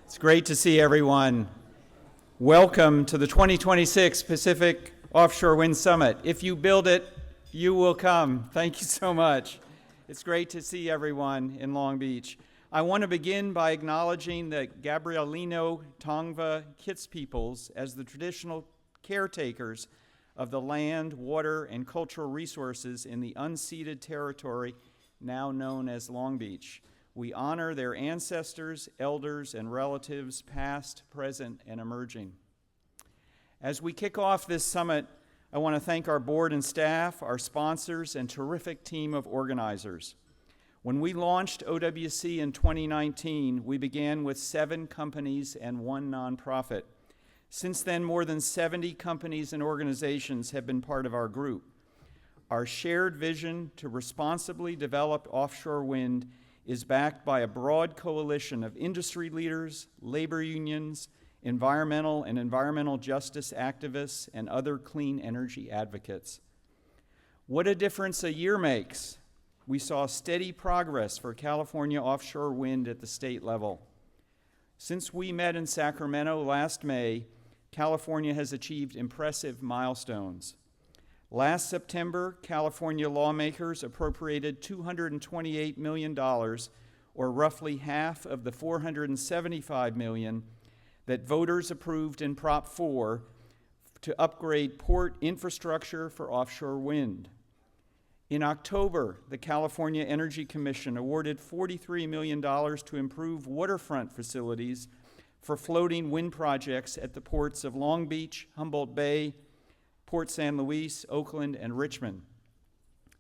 It's great to see everyone. Welcome to the 2026 Pacific Offshore Wind Summit. If you build it, you will come. Thank you so much. It's great to see everyone in Long Beach. I want to begin by acknowledging the Gabrielino Tongva Kits peoples as the traditional caretakers of the land, water, and cultural resources in the unceded territory now known as Long Beach. We honor their ancestors, elders, and relatives, past, present, and emerging. As we kick off this summit, I want to thank our board and staff, our sponsors, and terrific team of organizers. When we launched OWC in 2019, we began with 7 companies and 1 nonprofit. Since then, more than 70 companies and organizations have been part of our group. Our shared vision to responsibly develop offshore wind is backed by a broad coalition of industry leaders, labor unions, environmental and environmental justice activists, and other clean energy advocates. What a difference a year makes. We saw steady progress for California offshore wind at the state level. Since we met in Sacramento last May, California has achieved impressive milestones. Last September, California lawmakers appropriated $228 million, or roughly half of the $475 million that voters approved in Prop 4 to upgrade port infrastructure for offshore wind. In October, the California Energy Commission awarded $43 million to improve waterfront facilities for floating wind projects at the ports of Long Beach, Humboldt Bay, Port San Luis, Oakland, and Richmond.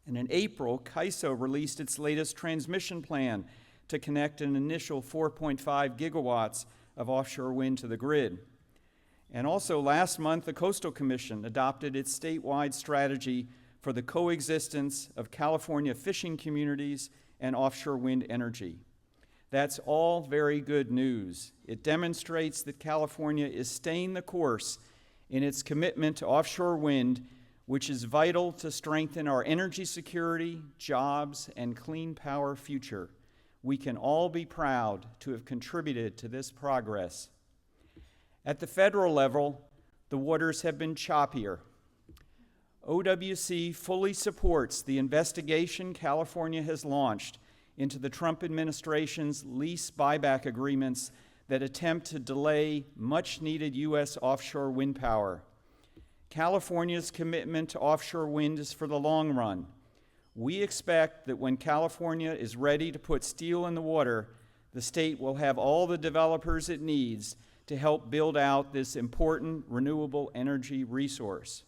And in April, CAISO released its latest transmission plan to connect an initial 4.5 gigawatts of offshore wind to the grid. And also last month, the Coastal Commission adopted its statewide strategy for the coexistence of California fishing communities and offshore wind energy. That's all very good news. It demonstrates that California is staying the course in its commitment to offshore wind, which is vital to strengthen our energy security, jobs, and clean power future. We can all be proud to have contributed to this progress. At the federal level, the waters have been choppier. OWC fully supports the investigation California has launched into the Trump administration's lease buyback agreements that attempt to delay much-needed U.S. offshore wind power. California's commitment to offshore wind is for the long run. We expect that when California is ready to put steel in the water, the state will have all the developers it needs to help build out this important renewable energy resource.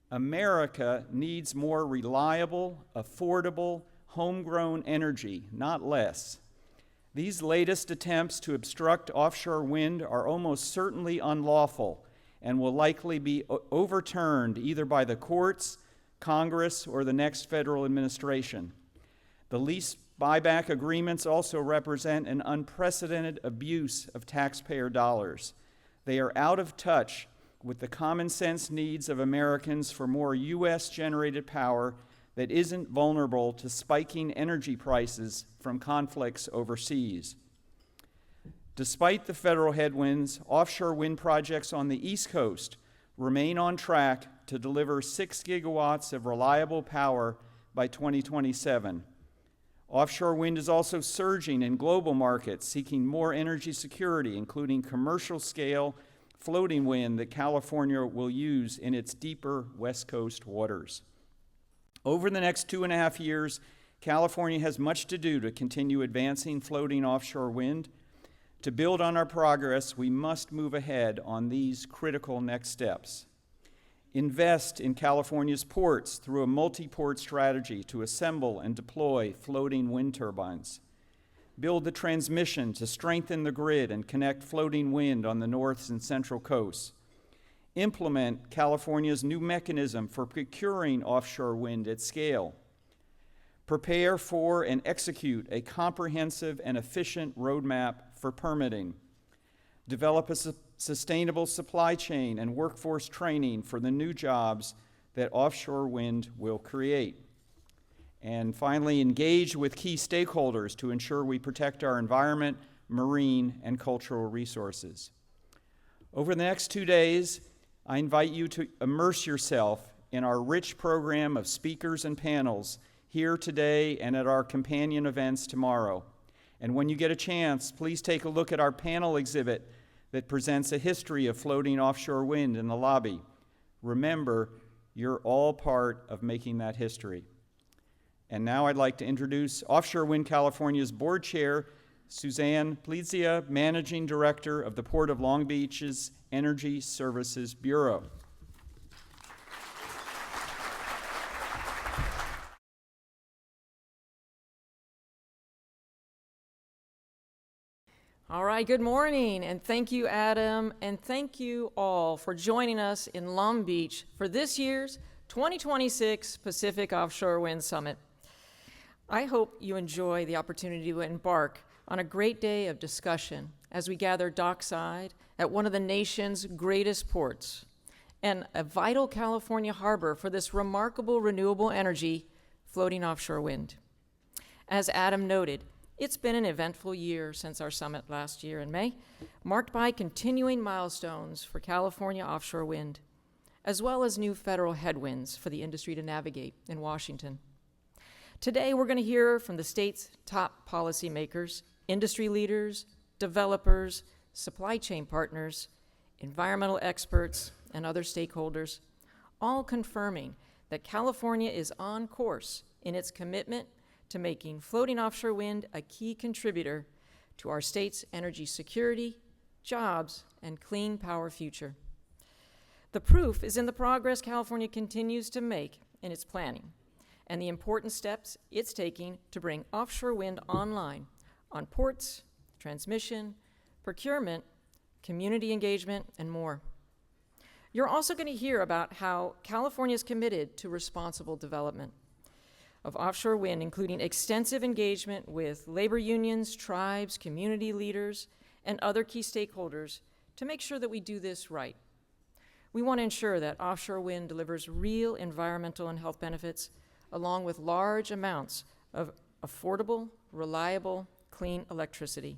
America needs more reliable, affordable, homegrown energy, not less. These latest attempts to obstruct offshore wind are almost certainly unlawful and will likely be overturned either by the courts, Congress, or the next federal administration. The lease buyback agreements also represent an unprecedented abuse of taxpayer dollars. They are out of touch with the common sense needs of Americans for more U.S.-generated power that isn't vulnerable to spiking energy prices from conflicts overseas. Despite the federal headwinds, offshore wind projects on the East Coast remain on track to deliver 6 gigawatts of reliable power by 2027. Offshore wind is also surging in global markets, seeking more energy security, including commercial-scale floating wind that California will use in its deeper West Coast waters. Over the next 2.5 years, California has much to do to continue advancing floating offshore wind. To build on our progress, we must move ahead on these critical next steps. Invest in California's ports through a multi-port strategy to assemble and deploy floating wind turbines. Build the transmission to strengthen the grid and connect floating wind on the north and central coasts. Implement California's new mechanism for procuring offshore wind at scale. Prepare for and execute a comprehensive and efficient roadmap for permitting. Develop a sustainable supply chain and workforce training for the new jobs that offshore wind will create. And finally, engage with key stakeholders to ensure we protect our environment, marine, and cultural resources. Over the next 2 days, I invite you to immerse yourself in our rich program of speakers and panels here today and at our companion events tomorrow. And when you get a chance, please take a look at our panel exhibit that presents a history of floating offshore wind in the lobby. Remember, you're all part of making that history. And now I'd like to introduce Offshore Wind California's board chair, Suzanne Plezia, Managing Director of the Port of Long Beach's Energy Services Bureau. All right, good morning, and thank you, Adam, and thank you all for joining us in Long Beach for this year's 2026 Pacific Offshore Wind Summit. I hope you enjoy the opportunity to embark on a great day of discussion as we gather dockside at one of the nation's greatest ports and a vital California harbor for this remarkable renewable energy, floating offshore wind. As Adam noted, it's been an eventful year since our summit last year in May, marked by continuing milestones for California offshore wind, as well as new federal headwinds for the industry to navigate in Washington. Today, we're going to hear from the state's top policymakers, industry leaders, developers, supply chain partners, environmental experts, and other stakeholders, all confirming that California is on course in its commitment to making floating offshore wind a key contributor to our state's energy security, jobs, and clean power future. The proof is in the progress California continues to make in its planning and the important steps it's taking to bring offshore wind online on ports, transmission, procurement, community engagement, and more. You're also going to hear about how California is committed to responsible development of offshore wind, including extensive engagement with labor unions, tribes, community leaders, and other key stakeholders to make sure that we do this right. We want to ensure that offshore wind delivers real environmental and health benefits, along with large amounts of affordable, reliable, clean electricity,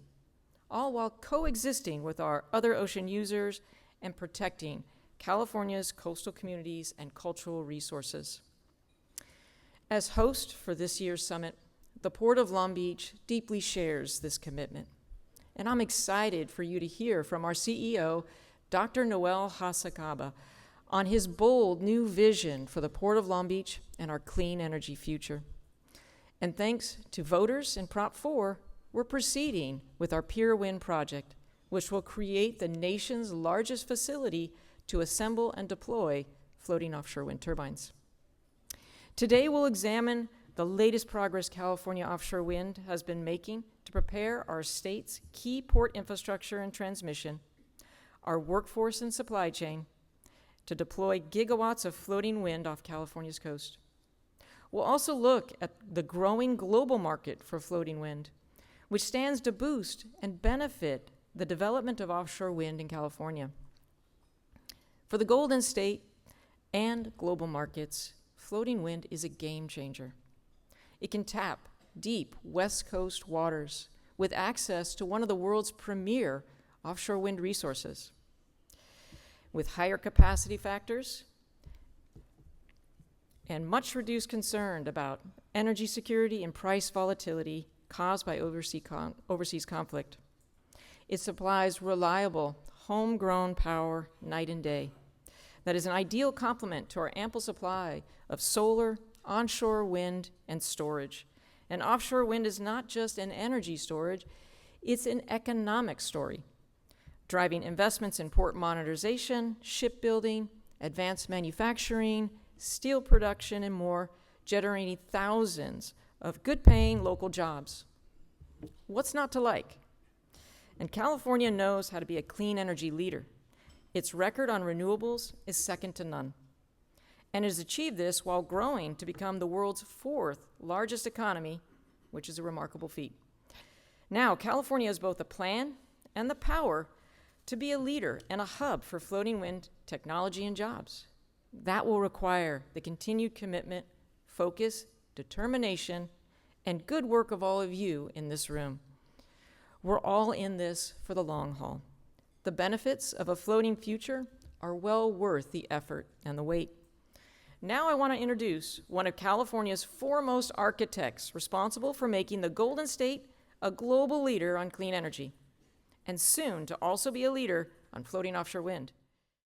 all while coexisting with our other ocean users and protecting California's coastal communities and cultural resources. As host for this year's summit, the Port of Long Beach deeply shares this commitment. And I'm excited for you to hear from our CEO, Dr. Noel Hasakaba, on his bold new vision for the Port of Long Beach and our clean energy future. And thanks to voters in Prop 4, we're proceeding with our Pier Wind project, which will create the nation's largest facility to assemble and deploy floating offshore wind turbines. Today, we'll examine the latest progress California offshore wind has been making to prepare our state's key port infrastructure and transmission, our workforce and supply chain, to deploy gigawatts of floating wind off California's coast. We'll also look at the growing global market for floating wind, which stands to boost and benefit the development of offshore wind in California. For the Golden State and global markets, floating wind is a game changer. It can tap deep West Coast waters with access to one of the world's premier offshore wind resources. With higher capacity factors and much reduced concern about energy security and price volatility caused by overseas conflict. It supplies reliable, homegrown power night and day that is an ideal complement to our ample supply of solar, onshore wind, and storage. And offshore wind is not just an energy storage, it's an economic story, driving investments in port modernization, shipbuilding, advanced manufacturing, steel production, and more, generating thousands of good-paying local jobs. What's not to like? And California knows how to be a clean energy leader. Its record on renewables is second to none, and it has achieved this while growing to become the world's fourth largest economy, which is a remarkable feat. Now, California has both the plan and the power to be a leader and a hub for floating wind technology and jobs. That will require the continued commitment, focus, determination, and good work of all of you in this room. We're all in this for the long haul. The benefits of a floating future are well worth the effort and the wait. Now I want to introduce one of California's foremost architects responsible for making the Golden State a global leader on clean energy, and soon to also be a leader on floating offshore wind.